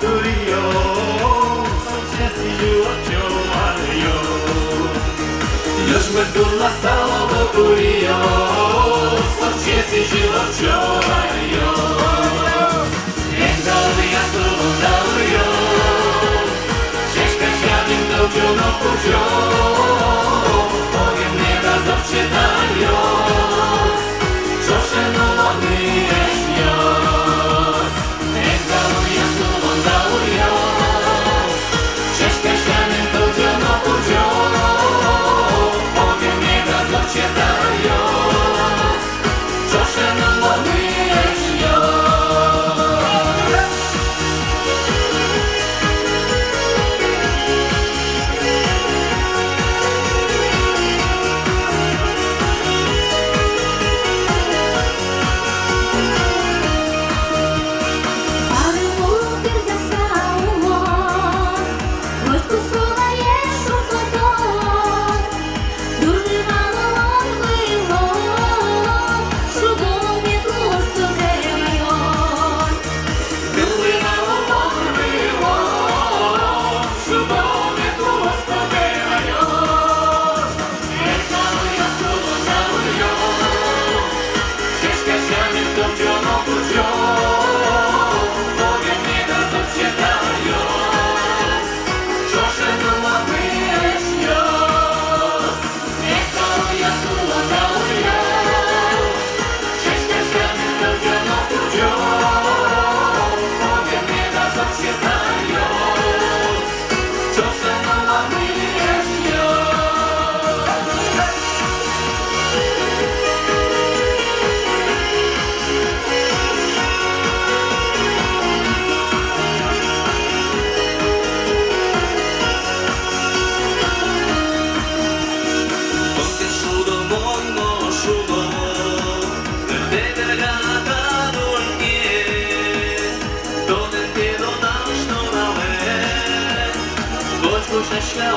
turio, sukcesi živočovario. Još me dula stalo turio, sukcesi živočovario. Endalija slobodario, češka šadim dođo no kuđo, ognjem njega zovče dario, čoše no odniješ njos. Endalija slobodario, češka šadim dođo no kuđo, ognjem njega zovče dario, čoše no odniješ njos. Šeška